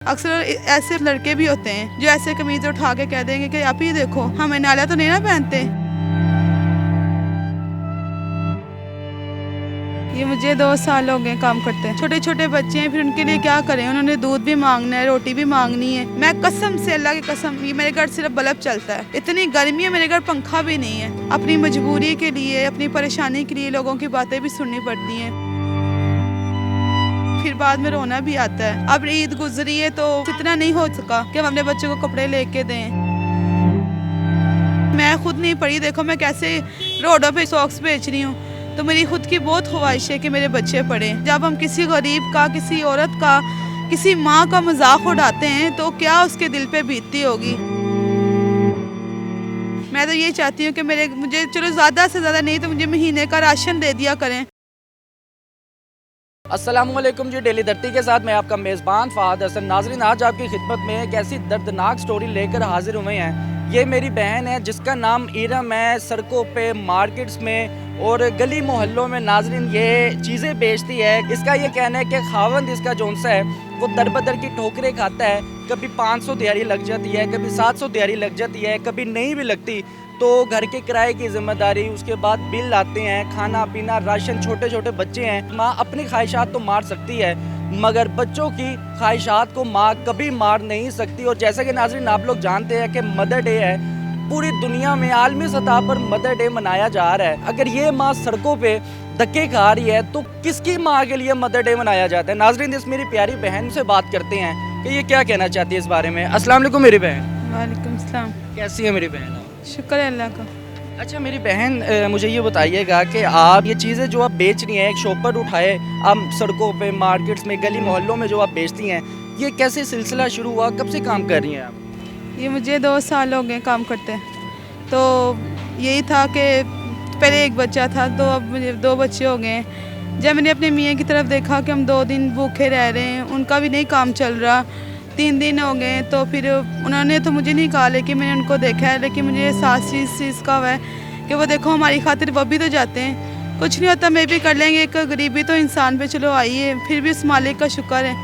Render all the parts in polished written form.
अक्सर ऐसे लड़के भी होते हैं जो ऐसे कमीज उठा के कह देंगे कि आप ही देखो हमें नाला तो नहीं ना पहनते। ये मुझे 2 साल हो गए काम करते हैं। छोटे छोटे बच्चे हैं, फिर उनके लिए क्या करें। उन्होंने दूध भी मांगना है, रोटी भी मांगनी है। मैं कसम से, अल्लाह की कसम, ये मेरे घर सिर्फ बल्ब चलता है। इतनी गर्मी है, मेरे घर पंखा भी नहीं है। अपनी मजबूरी के लिए, अपनी परेशानी के लिए लोगों की बातें भी सुननी पड़ती हैं। फिर बाद में रोना भी आता है। अब ईद गुजरी है तो इतना नहीं हो सका कि हम अपने बच्चों को कपड़े लेके दें। मैं खुद नहीं पढ़ी, देखो मैं कैसे रोडों पे सॉक्स बेच रही हूँ। तो मेरी खुद की बहुत ख्वाहिश है कि मेरे बच्चे पढ़ें। जब हम किसी गरीब का, किसी औरत का, किसी माँ का मजाक उड़ाते हैं तो क्या उसके दिल पे बीतती होगी। मैं तो ये चाहती हूँ कि मुझे चलो ज़्यादा से ज़्यादा नहीं तो मुझे महीने का राशन दे दिया करें। अस्सलामुअलैकुम जी, डेली धरती के साथ मैं आपका मेज़बान फ़हाद हसन। नाज़रीन, आज आपकी खिदमत में एक ऐसी दर्दनाक स्टोरी लेकर हाजिर हुए हैं। ये मेरी बहन है जिसका नाम इरम है। सड़कों पे, मार्केट्स में और गली मोहल्लों में नाज़रीन ये चीज़ें बेचती है। इसका ये कहना है कि खावंद इसका जोनसा है वो दर बदर की ठोकरें खाता है। कभी 500 दिहाड़ी लग जाती है, कभी 700 दिहाड़ी लग जाती है, कभी नहीं भी लगती तो घर के किराए की जिम्मेदारी, उसके बाद बिल आते हैं, खाना पीना, राशन। छोटे छोटे बच्चे हैं। माँ अपनी ख्वाहिशात तो मार सकती है मगर बच्चों की ख्वाहिशात को माँ कभी मार नहीं सकती। और जैसा कि नाज़रीन आप लोग जानते हैं कि मदर डे है, पूरी दुनिया में आलमी सतह पर मदर डे मनाया जा रहा है। अगर ये माँ सड़कों पे धक्के खा रही है तो किसकी माँ के लिए मदर डे मनाया जाता है। नाज़रीन, इस मेरी प्यारी बहन से बात करते हैं कि ये क्या कहना चाहती है इस बारे में। अस्सलाम वालेकुम मेरी बहन। वालेकुम सलाम। कैसी है मेरी बहन? शुक्र है अल्लाह का। अच्छा मेरी बहन, मुझे ये बताइएगा कि आप ये चीज़ें जो आप बेच रही हैं, एक शॉप पर उठाए आप सड़कों पे, मार्केट्स में, गली मोहल्लों में जो आप बेचती हैं, ये कैसे सिलसिला शुरू हुआ, कब से काम कर रही हैं आप? ये मुझे 2 साल हो गए काम करते हैं। तो यही था कि पहले एक बच्चा था तो अब मुझे 2 बच्चे हो गए हैं। जब मैंने अपने मियाँ की तरफ देखा कि हम 2 दिन भूखे रह रहे हैं, उनका भी नहीं काम चल रहा, 3 दिन हो गए, तो फिर उन्होंने तो मुझे नहीं कहा लेकिन मैंने उनको देखा है। लेकिन मुझे एहसास इस चीज़ का हुआ है कि वो देखो हमारी खातिर वो भी तो जाते हैं। कुछ नहीं होता, मैं भी कर लेंगे। एक गरीबी तो इंसान पे चलो आई है, फिर भी उस मालिक का शुक्र है।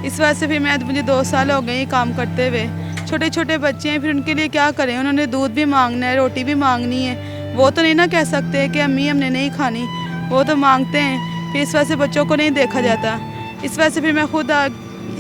इस वजह से फिर मुझे 2 साल हो गए ये काम करते हुए। छोटे छोटे बच्चे हैं, फिर उनके लिए क्या करें। उन्होंने दूध भी मांगना है, रोटी भी मांगनी है। वो तो नहीं ना कह सकते कि अम्मी हमने नहीं खानी, वो तो मांगते हैं। फिर इस वजह से बच्चों को नहीं देखा जाता। इस वजह से फिर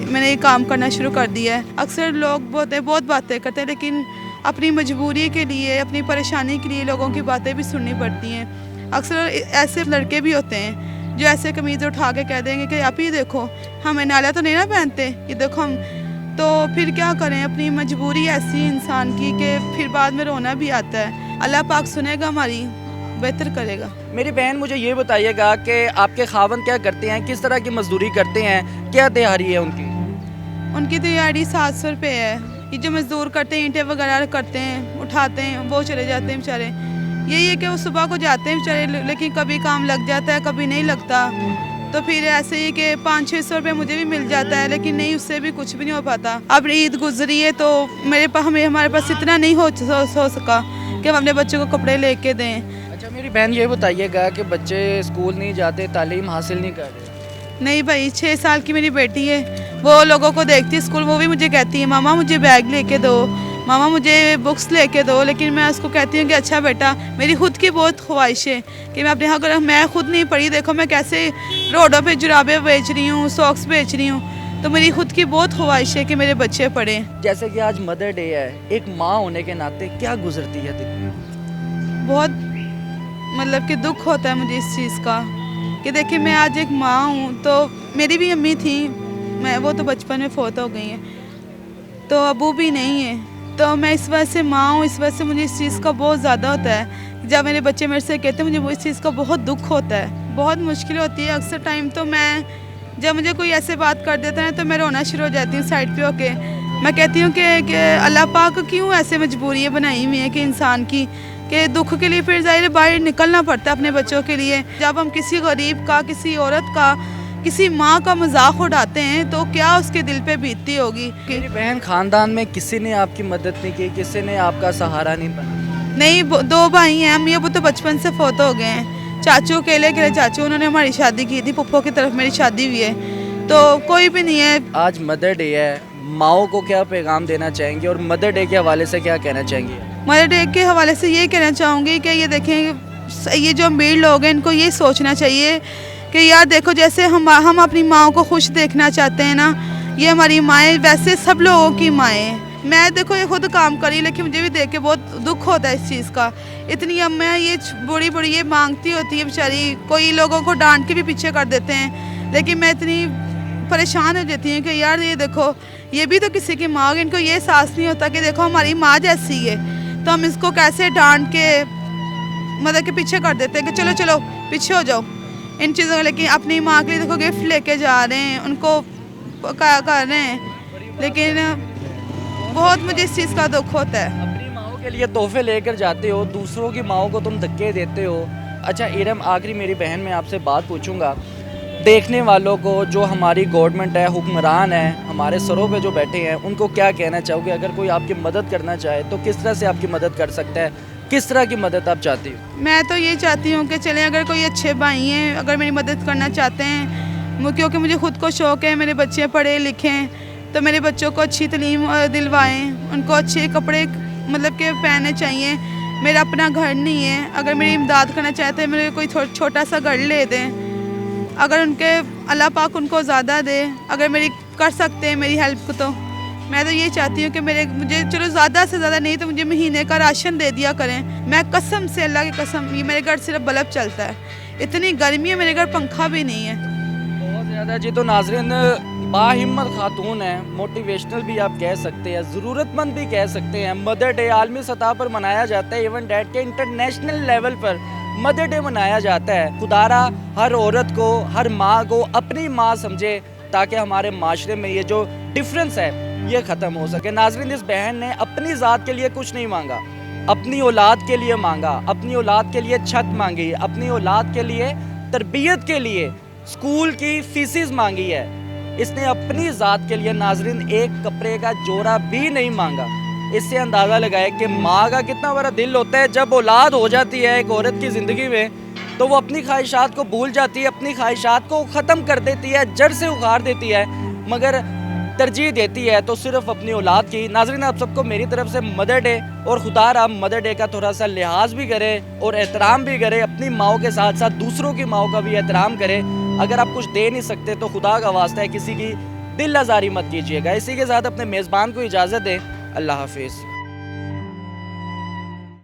मैंने ये काम करना शुरू कर दिया है। अक्सर लोग बहुत बातें करते हैं लेकिन अपनी मजबूरी के लिए, अपनी परेशानी के लिए लोगों की बातें भी सुननी पड़ती हैं। अक्सर ऐसे लड़के भी होते हैं जो ऐसे कमीज़ उठा के कह देंगे कि आप ही देखो हमें नाला तो नहीं ना पहनते, ये देखो हम। तो फिर क्या करें, अपनी मजबूरी ऐसी इंसान की कि फिर बाद में रोना भी आता है। अल्लाह पाक सुनेगा, हमारी बेहतर करेगा। मेरी बहन, मुझे ये बताइएगा कि आपके खावंद क्या करते हैं, किस तरह की मजदूरी करते हैं, क्या दिहाड़ी है उनकी? उनकी दिहाड़ी 700 रुपये है। ये जो मजदूर करते हैं, ईंटें वगैरह करते हैं, उठाते हैं, वो चले जाते हैं बेचारे। यही है कि वो सुबह को जाते हैं बेचारे, लेकिन कभी काम लग जाता है, कभी नहीं लगता। तो फिर ऐसे ही कि 500-600 रुपये मुझे भी मिल जाता है, लेकिन नहीं, उससे भी कुछ भी नहीं हो पाता। अब ईद गुजरी है तो हमारे पास इतना नहीं हो सका कि हम अपने बच्चों को कपड़े लेके दें। अच्छा मेरी बहन, ये बताइएगा कि बच्चे स्कूल नहीं जाते, तालीम हासिल नहीं कर रहे? नहीं भाई, 6 साल की मेरी बेटी है, वो लोगों को देखती है स्कूल, वो भी मुझे कहती है मामा मुझे बैग लेके दो, मामा मुझे बुक्स लेके दो। लेकिन मैं उसको कहती हूँ कि अच्छा बेटा, मेरी खुद की बहुत ख्वाहिश है कि मैं अगर मैं खुद नहीं पढ़ी, देखो मैं कैसे रोडों पे जुराबे बेच रही हूँ, सॉक्स बेच रही हूँ। तो मेरी खुद की बहुत ख्वाहिश है कि मेरे बच्चे पढ़ें। जैसे कि आज मदर डे है, एक माँ होने के नाते क्या गुजरती है दिल में? बहुत मतलब कि दुख होता है मुझे इस चीज़ का कि देखिए मैं आज एक माँ हूँ। तो मेरी भी अम्मी थी, वो तो बचपन में फौत हो गई हैं, तो अबू भी नहीं है। तो मैं इस वजह से माँ हूँ, इस वजह से मुझे इस चीज़ का बहुत ज़्यादा होता है। जब मेरे बच्चे मेरे से कहते हैं, मुझे वो इस चीज़ का बहुत दुख होता है, बहुत मुश्किल होती है। अक्सर टाइम तो जब मुझे कोई ऐसे बात कर देता है तो मैं रोना शुरू हो जाती हूँ साइड पे होके। मैं कहती हूँ कि अल्लाह पाक क्यों ऐसे मजबूरियाँ बनाई हुई हैं कि इंसान की, कि दुख के लिए फिर ज़ाहिर बाहर निकलना पड़ता है अपने बच्चों के लिए। जब हम किसी गरीब का, किसी औरत का, किसी माँ का मजाक उड़ाते हैं तो क्या उसके दिल पे बीतती होगी। मेरी बहन, खानदान में किसी ने आपकी मदद नहीं की, किसी ने आपका सहारा नहीं बना? नहीं, 2 भाई हैं, अम्मी अबू तो बचपन से फौत हो गए हैं। चाचू अकेले चाचू, उन्होंने हमारी शादी की थी, पुप्पो की तरफ मेरी शादी हुई है। तो कोई भी नहीं है। आज मदर डे है, माओ को क्या पैगाम देना चाहेंगे और मदर डे के हवाले से क्या कहना चाहेंगी? मदर डे के हवाले से ये कहना चाहूँगी कि ये देखें, ये जो अमीर लोग हैं इनको ये सोचना चाहिए कि यार देखो, जैसे हम अपनी माओ को खुश देखना चाहते हैं ना, ये हमारी माएँ वैसे सब लोगों की माएँ हैं। मैं देखो ये खुद काम करी, लेकिन मुझे भी देख के बहुत दुख होता है इस चीज़ का। इतनी अम्मा ये बड़ी बड़ी ये मांगती होती है बेचारी, कोई लोगों को डांट के भी पीछे कर देते हैं, लेकिन मैं इतनी परेशान हो जाती हूँ कि यार ये देखो, ये भी तो किसी की माँ होगी, इनको ये एहसास नहीं होता कि देखो हमारी माँ जैसी है, तो हम इसको कैसे डांट के मतलब के पीछे कर देते हैं कि चलो चलो पीछे हो जाओ इन चीज़ों को। लेकिन अपनी माँ के लिए देखो गिफ्ट लेके जा रहे हैं, उनको कर रहे हैं, लेकिन बहुत मुझे इस चीज़ का दुख होता है। अपनी माओ के लिए तोहफे लेकर जाते हो, दूसरों की माओ को तुम धक्के देते हो। अच्छा इरम, आखिरी मेरी बहन मैं आपसे बात पूछूंगा, देखने वालों को, जो हमारी गवर्नमेंट है, हुक्मरान है, हमारे सरों पे जो बैठे हैं, उनको क्या कहना चाहोगे? अगर कोई आपकी मदद करना चाहे तो किस तरह से आपकी मदद कर सकता है? किस तरह की मदद आप चाहती हो? मैं तो ये चाहती हूँ कि चलें, अगर कोई अच्छे भाई हैं, अगर मेरी मदद करना चाहते हैं, क्योंकि मुझे ख़ुद को शौक़ है मेरे बच्चे पढ़े लिखें, तो मेरे बच्चों को अच्छी तालीम दिलवाएँ, उनको अच्छे कपड़े मतलब के पहनने चाहिए। मेरा अपना घर नहीं है, अगर मेरी इमदाद करना चाहते हैं मेरे कोई छोटा सा घर ले दें, अगर उनके अल्लाह पाक उनको ज़्यादा दे, अगर मेरी कर सकते हैं मेरी हेल्प को, तो मैं तो ये चाहती हूँ कि मुझे चलो ज़्यादा से ज़्यादा नहीं तो मुझे महीने का राशन दे दिया करें। मैं कसम से, अल्लाह की कसम, ये मेरे घर सिर्फ बल्ब चलता है, इतनी गर्मी है, मेरे घर पंखा भी नहीं है। बहुत ज़्यादा जी। तो नाज़रीन, बाहिम्मत खातून है, मोटिवेशनल भी आप कह सकते हैं, ज़रूरतमंद भी कह सकते हैं। मदर डे आलमी सतह पर मनाया जाता है, इवन डैट के इंटरनेशनल लेवल पर मदर डे मनाया जाता है। खुदारा हर औरत को, हर माँ को अपनी माँ समझे, ताकि हमारे माशरे में ये जो डिफरेंस है ये ख़त्म हो सके। नाज़रीन, इस बहन ने अपनी ज़ात के लिए कुछ नहीं मांगा, अपनी औलाद के लिए मांगा, अपनी औलाद के लिए छत मांगी, अपनी औलाद के लिए तरबियत के लिए स्कूल की फीसिस मांगी है। इसने अपनी ज़ात के लिए नाज़रीन एक कपड़े का जोड़ा भी नहीं मांगा। इससे अंदाज़ा लगाए कि माँ का कितना बड़ा दिल होता है। जब औलाद हो जाती है एक औरत की ज़िंदगी में, तो वो अपनी ख्वाहिशात को भूल जाती है, अपनी ख्वाहिशात को ख़त्म कर देती है, जड़ से उखाड़ देती है, मगर तरजीह देती है तो सिर्फ अपनी औलाद की। नाज़रीन, आप सबको मेरी तरफ से मदर डे, और खुदारा मदर डे का थोड़ा सा लिहाज भी करें और एहतराम भी करें, अपनी माओ के साथ साथ दूसरों की माओ का भी एहतराम करें। अगर आप कुछ दे नहीं सकते तो खुदा का वास्ता है किसी की दिल आज़ारी मत कीजिएगा। इसी के साथ अपने मेज़बान को इजाज़त दें। अल्लाह हाफिज़।